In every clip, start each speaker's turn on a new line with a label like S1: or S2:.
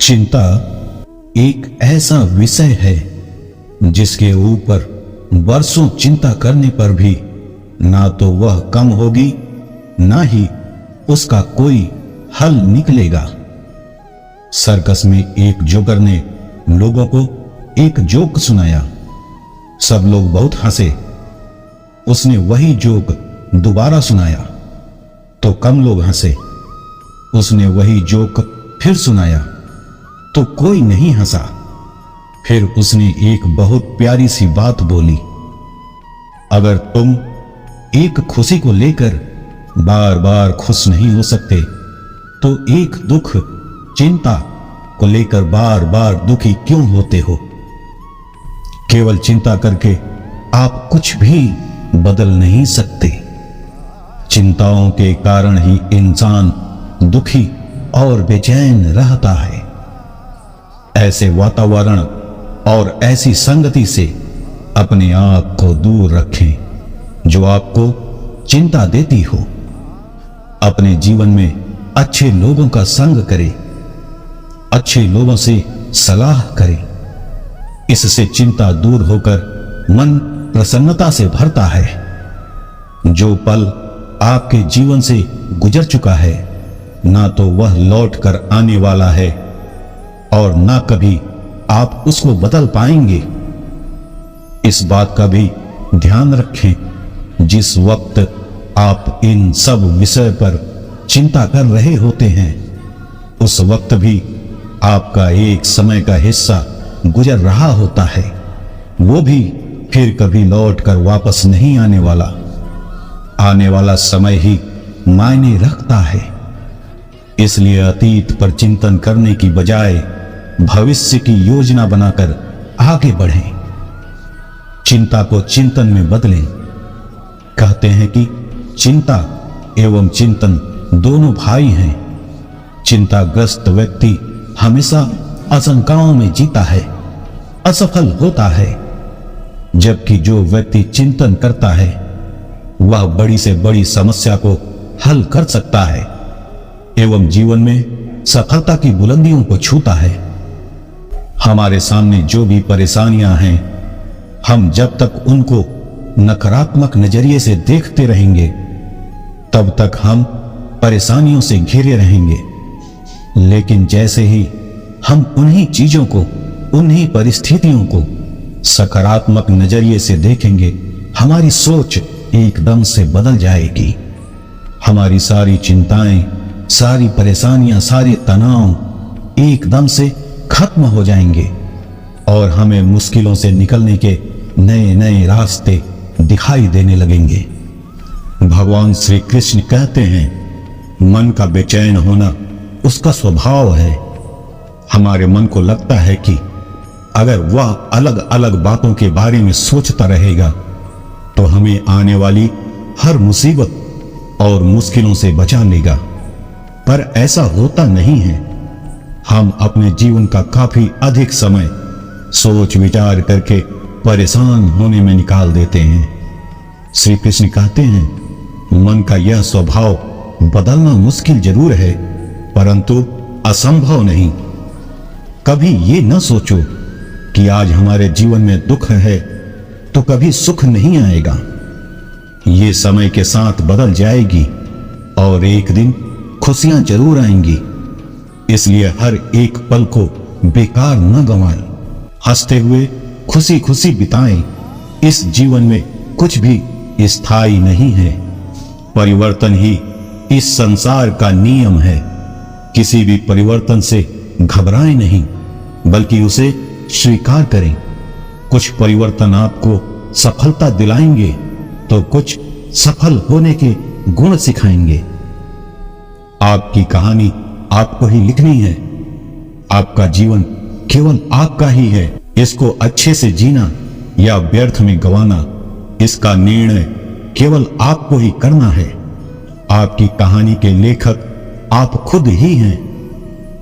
S1: चिंता एक ऐसा विषय है जिसके ऊपर वर्षों चिंता करने पर भी ना तो वह कम होगी, ना ही उसका कोई हल निकलेगा। सर्कस में एक जोकर ने लोगों को एक जोक सुनाया। सब लोग बहुत हंसे। उसने वही जोक दोबारा सुनाया तो कम लोग हंसे। उसने वही जोक फिर सुनाया तो कोई नहीं हंसा। फिर उसने एक बहुत प्यारी सी बात बोली, अगर तुम एक खुशी को लेकर बार बार खुश नहीं हो सकते तो एक दुख, चिंता को लेकर बार बार दुखी क्यों होते हो? केवल चिंता करके आप कुछ भी बदल नहीं सकते। चिंताओं के कारण ही इंसान दुखी और बेचैन रहता है। ऐसे वातावरण और ऐसी संगति से अपने आप को दूर रखें जो आपको चिंता देती हो। अपने जीवन में अच्छे लोगों का संग करें, अच्छे लोगों से सलाह करें। इससे चिंता दूर होकर मन प्रसन्नता से भरता है। जो पल आपके जीवन से गुजर चुका है, ना तो वह लौट कर आने वाला है और ना कभी आप उसको बदल पाएंगे। इस बात का भी ध्यान रखें, जिस वक्त आप इन सब विषय पर चिंता कर रहे होते हैं, उस वक्त भी आपका एक समय का हिस्सा गुजर रहा होता है। वो भी फिर कभी लौट कर वापस नहीं आने वाला। आने वाला समय ही मायने रखता है। इसलिए अतीत पर चिंतन करने की बजाय भविष्य की योजना बनाकर आगे बढ़ें। चिंता को चिंतन में बदलें। कहते हैं कि चिंता एवं चिंतन दोनों भाई हैं। चिंताग्रस्त व्यक्ति हमेशा आशंकाओं में जीता है, असफल होता है, जबकि जो व्यक्ति चिंतन करता है वह बड़ी से बड़ी समस्या को हल कर सकता है एवं जीवन में सफलता की बुलंदियों को छूता है। हमारे सामने जो भी परेशानियां हैं, हम जब तक उनको नकारात्मक नजरिए से देखते रहेंगे तब तक हम परेशानियों से घिरे रहेंगे। लेकिन जैसे ही हम उन्हीं चीजों को, उन्हीं परिस्थितियों को सकारात्मक नजरिए से देखेंगे, हमारी सोच एकदम से बदल जाएगी। हमारी सारी चिंताएं, सारी परेशानियां, सारे तनाव एकदम से खत्म हो जाएंगे और हमें मुश्किलों से निकलने के नए नए रास्ते दिखाई देने लगेंगे। भगवान श्री कृष्ण कहते हैं, मन का बेचैन होना उसका स्वभाव है। हमारे मन को लगता है कि अगर वह अलग अलग बातों के बारे में सोचता रहेगा तो हमें आने वाली हर मुसीबत और मुश्किलों से बचा लेगा। पर ऐसा होता नहीं है। हम अपने जीवन का काफी अधिक समय सोच विचार करके परेशान होने में निकाल देते हैं। श्री कृष्ण कहते हैं, मन का यह स्वभाव बदलना मुश्किल जरूर है, परंतु असंभव नहीं। कभी ये न सोचो कि आज हमारे जीवन में दुख है तो कभी सुख नहीं आएगा। ये समय के साथ बदल जाएगी और एक दिन खुशियां जरूर आएंगी। इसलिए हर एक पल को बेकार न गंवाएं। हंसते हुए खुशी खुशी बिताएं। इस जीवन में कुछ भी स्थायी नहीं है। परिवर्तन ही इस संसार का नियम है। किसी भी परिवर्तन से घबराएं नहीं, बल्कि उसे स्वीकार करें। कुछ परिवर्तन आपको सफलता दिलाएंगे तो कुछ सफल होने के गुण सिखाएंगे। आपकी कहानी आपको ही लिखनी है। आपका जीवन केवल आपका ही है। इसको अच्छे से जीना या व्यर्थ में गंवाना, इसका निर्णय केवल आपको ही करना है। आपकी कहानी के लेखक आप खुद ही हैं।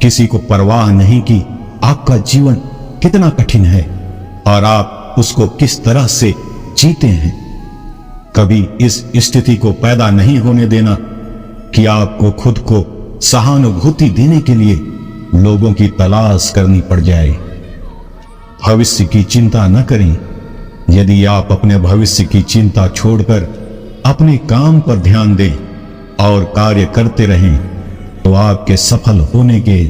S1: किसी को परवाह नहीं कि आपका जीवन कितना कठिन है और आप उसको किस तरह से जीते हैं। कभी इस स्थिति को पैदा नहीं होने देना कि आपको खुद को सहानुभूति देने के लिए लोगों की तलाश करनी पड़ जाए। भविष्य की चिंता न करें। यदि आप अपने भविष्य की चिंता छोड़कर अपने काम पर ध्यान दें और कार्य करते रहें तो आपके सफल होने के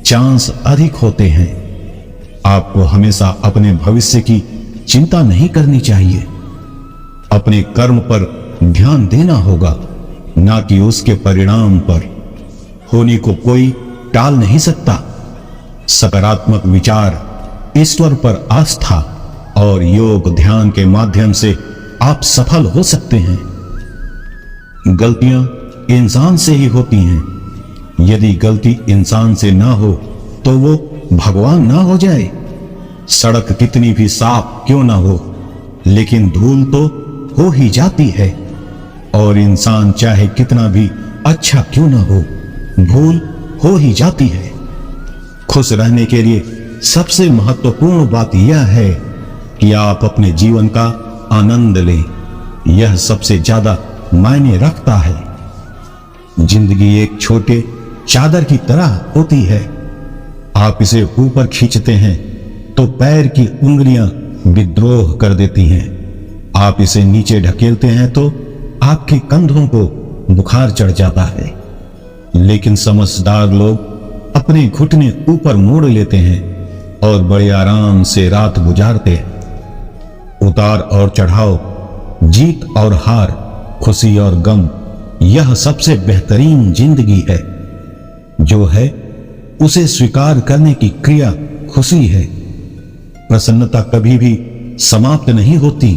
S1: चांस अधिक होते हैं। आपको हमेशा अपने भविष्य की चिंता नहीं करनी चाहिए। अपने कर्म पर ध्यान देना होगा, ना कि उसके परिणाम पर। होने को कोई टाल नहीं सकता। सकारात्मक विचार, ईश्वर पर आस्था और योग ध्यान के माध्यम से आप सफल हो सकते हैं। गलतियां इंसान से ही होती हैं। यदि गलती इंसान से ना हो तो वो भगवान ना हो जाए। सड़क कितनी भी साफ क्यों ना हो, लेकिन धूल तो हो ही जाती है। और इंसान चाहे कितना भी अच्छा क्यों ना हो, भूल हो ही जाती है। खुश रहने के लिए सबसे महत्वपूर्ण बात यह है कि आप अपने जीवन का आनंद लें। यह सबसे ज्यादा मायने रखता है। जिंदगी एक छोटे चादर की तरह होती है। आप इसे ऊपर खींचते हैं तो पैर की उंगलियां विद्रोह कर देती हैं। आप इसे नीचे ढकेलते हैं तो आपके कंधों को बुखार चढ़ जाता है। लेकिन समझदार लोग अपने घुटने ऊपर मोड़ लेते हैं और बड़े आराम से रात गुजारते हैं। उतार और चढ़ाव, जीत और हार, खुशी और गम, यह सबसे बेहतरीन जिंदगी है। जो है उसे स्वीकार करने की क्रिया खुशी है। प्रसन्नता कभी भी समाप्त नहीं होती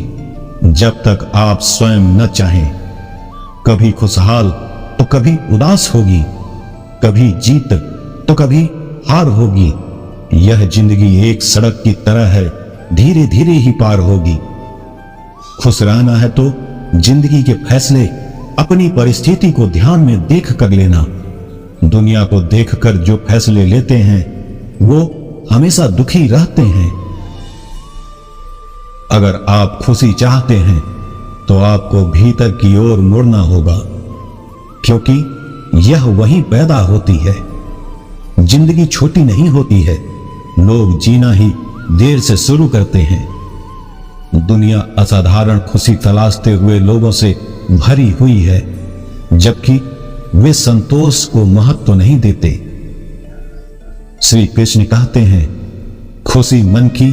S1: जब तक आप स्वयं न चाहें। कभी खुशहाल तो कभी उदास होगी, कभी जीत तो कभी हार होगी। यह जिंदगी एक सड़क की तरह है, धीरे धीरे ही पार होगी। खुश रहना है तो जिंदगी के फैसले अपनी परिस्थिति को ध्यान में देख कर लेना। दुनिया को देखकर जो फैसले लेते हैं वो हमेशा दुखी रहते हैं। अगर आप खुशी चाहते हैं तो आपको भीतर की ओर मुड़ना होगा, क्योंकि यह वहीं पैदा होती है। जिंदगी छोटी नहीं होती है, लोग जीना ही देर से शुरू करते हैं। दुनिया असाधारण खुशी तलाशते हुए लोगों से भरी हुई है, जबकि वे संतोष को महत्व नहीं देते। श्री कृष्ण कहते हैं, खुशी मन की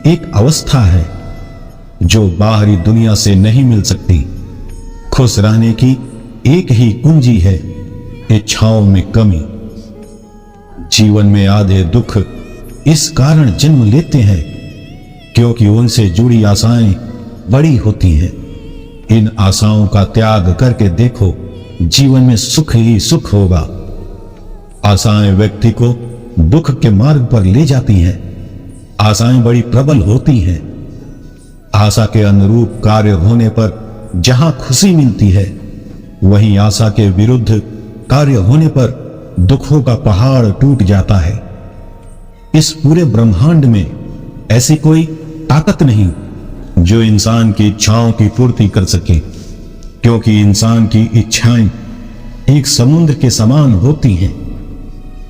S1: एक अवस्था है जो बाहरी दुनिया से नहीं मिल सकती। खुश रहने की एक ही कुंजी है, इच्छाओं में कमी। जीवन में आधे दुख इस कारण जन्म लेते हैं क्योंकि उनसे जुड़ी आशाएं बड़ी होती हैं। इन आशाओं का त्याग करके देखो, जीवन में सुख ही सुख होगा। आशाएं व्यक्ति को दुख के मार्ग पर ले जाती हैं। आशाएं बड़ी प्रबल होती हैं। आशा के अनुरूप कार्य होने पर जहां खुशी मिलती है, वहीं आशा के विरुद्ध कार्य होने पर दुखों का पहाड़ टूट जाता है। इस पूरे ब्रह्मांड में ऐसी कोई ताकत नहीं जो इंसान की इच्छाओं की पूर्ति कर सके, क्योंकि इंसान की इच्छाएं एक समुद्र के समान होती हैं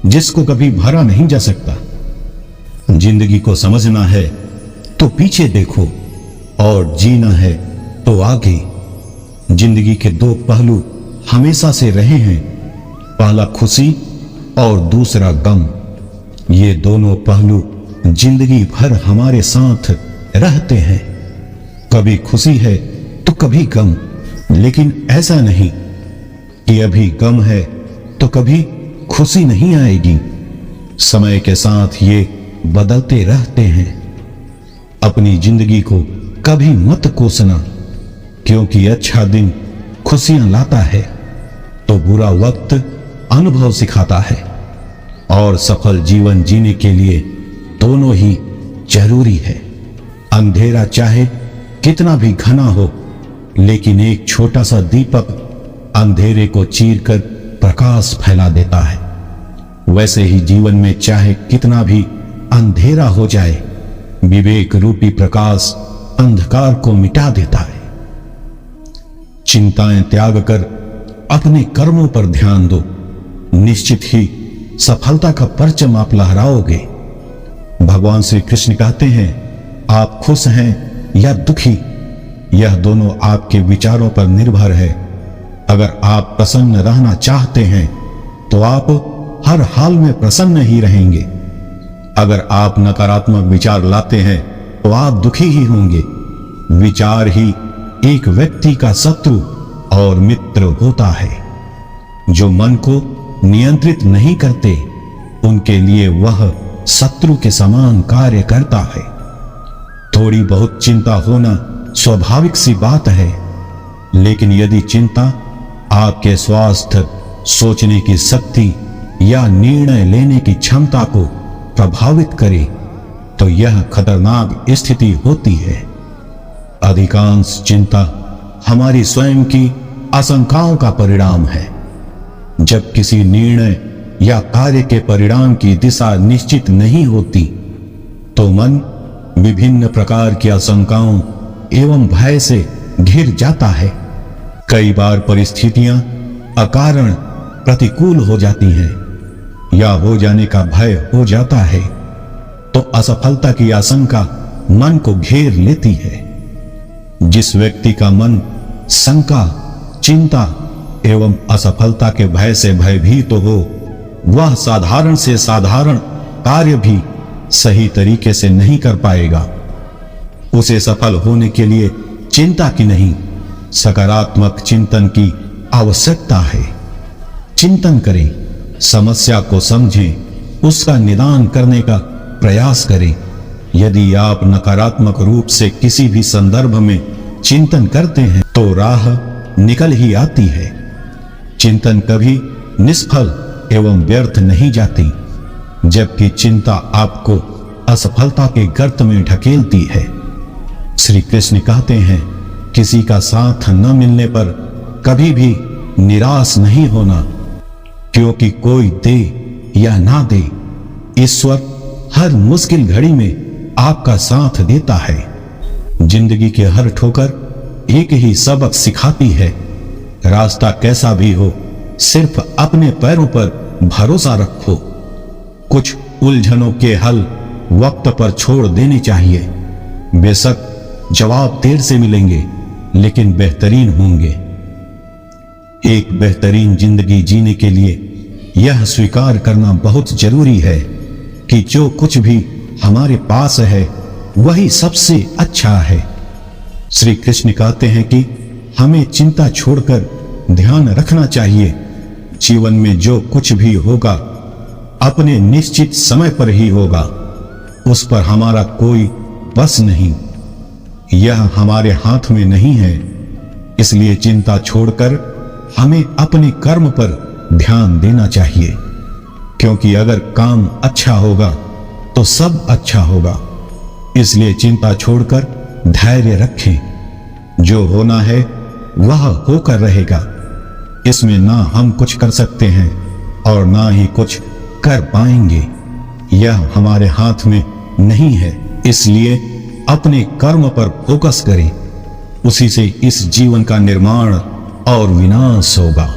S1: जिसको कभी भरा नहीं जा सकता। जिंदगी को समझना है तो पीछे देखो और जीना है तो आगे। जिंदगी के दो पहलू हमेशा से रहे हैं, पहला खुशी और दूसरा गम। ये दोनों पहलू जिंदगी भर हमारे साथ रहते हैं। कभी खुशी है तो कभी गम, लेकिन ऐसा नहीं कि अभी गम है तो कभी खुशी नहीं आएगी। समय के साथ ये बदलते रहते हैं। अपनी जिंदगी को कभी मत कोसना, क्योंकि अच्छा दिन खुशियां लाता है तो बुरा वक्त अनुभव सिखाता है। और सफल जीवन जीने के लिए दोनों ही जरूरी है। अंधेरा चाहे कितना भी घना हो, लेकिन एक छोटा सा दीपक अंधेरे को चीरकर प्रकाश फैला देता है। वैसे ही जीवन में चाहे कितना भी अंधेरा हो जाए, विवेक रूपी प्रकाश अंधकार को मिटा देता है। चिंताएं त्याग कर अपने कर्मों पर ध्यान दो। निश्चित ही सफलता का परचम आप लहराओगे। भगवान श्री कृष्ण कहते हैं, आप खुश हैं या दुखी, यह दोनों आपके विचारों पर निर्भर है। अगर आप प्रसन्न रहना चाहते हैं तो आप हर हाल में प्रसन्न ही रहेंगे। अगर आप नकारात्मक विचार लाते हैं तो आप दुखी ही होंगे। विचार ही एक व्यक्ति का शत्रु और मित्र होता है। जो मन को नियंत्रित नहीं करते, उनके लिए वह शत्रु के समान कार्य करता है। थोड़ी बहुत चिंता होना स्वाभाविक सी बात है, लेकिन यदि चिंता आपके स्वास्थ्य, सोचने की शक्ति या निर्णय लेने की क्षमता को प्रभावित करे तो यह खतरनाक स्थिति होती है। अधिकांश चिंता हमारी स्वयं की आशंकाओं का परिणाम है। जब किसी निर्णय या कार्य के परिणाम की दिशा निश्चित नहीं होती तो मन विभिन्न प्रकार की आशंकाओं एवं भय से घिर जाता है। कई बार परिस्थितियां अकारण प्रतिकूल हो जाती हैं या हो जाने का भय हो जाता है तो असफलता की आशंका मन को घेर लेती है। जिस व्यक्ति का मन शंका, चिंता एवं असफलता के भय से भयभीत हो, वह साधारण से साधारण कार्य भी सही तरीके से नहीं कर पाएगा। उसे सफल होने के लिए चिंता की नहीं, सकारात्मक चिंतन की आवश्यकता है। चिंतन करें, समस्या को समझें, उसका निदान करने का प्रयास करें। यदि आप नकारात्मक रूप से किसी भी संदर्भ में चिंतन करते हैं तो राह निकल ही आती है। चिंतन कभी निष्फल एवं व्यर्थ नहीं जाती, जबकि चिंता आपको असफलता के गर्त में ढकेलती है। श्री कृष्ण कहते हैं, किसी का साथ न मिलने पर कभी भी निराश नहीं होना, क्योंकि कोई दे या ना दे, ईश्वर हर मुश्किल घड़ी में आपका साथ देता है। जिंदगी की हर ठोकर एक ही सबक सिखाती है। रास्ता कैसा भी हो, सिर्फ अपने पैरों पर भरोसा रखो। कुछ उलझनों के हल वक्त पर छोड़ देने चाहिए। बेशक जवाब देर से मिलेंगे, लेकिन बेहतरीन होंगे। एक बेहतरीन जिंदगी जीने के लिए यह स्वीकार करना बहुत जरूरी है कि जो कुछ भी हमारे पास है वही सबसे अच्छा है। श्री कृष्ण कहते हैं कि हमें चिंता छोड़कर ध्यान रखना चाहिए। जीवन में जो कुछ भी होगा अपने निश्चित समय पर ही होगा, उस पर हमारा कोई बस नहीं। यह हमारे हाथ में नहीं है। इसलिए चिंता छोड़कर हमें अपने कर्म पर ध्यान देना चाहिए, क्योंकि अगर काम अच्छा होगा तो सब अच्छा होगा। इसलिए चिंता छोड़कर धैर्य रखें। जो होना है वह होकर रहेगा। इसमें ना हम कुछ कर सकते हैं और ना ही कुछ कर पाएंगे। यह हमारे हाथ में नहीं है। इसलिए अपने कर्म पर फोकस करें। उसी से इस जीवन का निर्माण और विनाश होगा।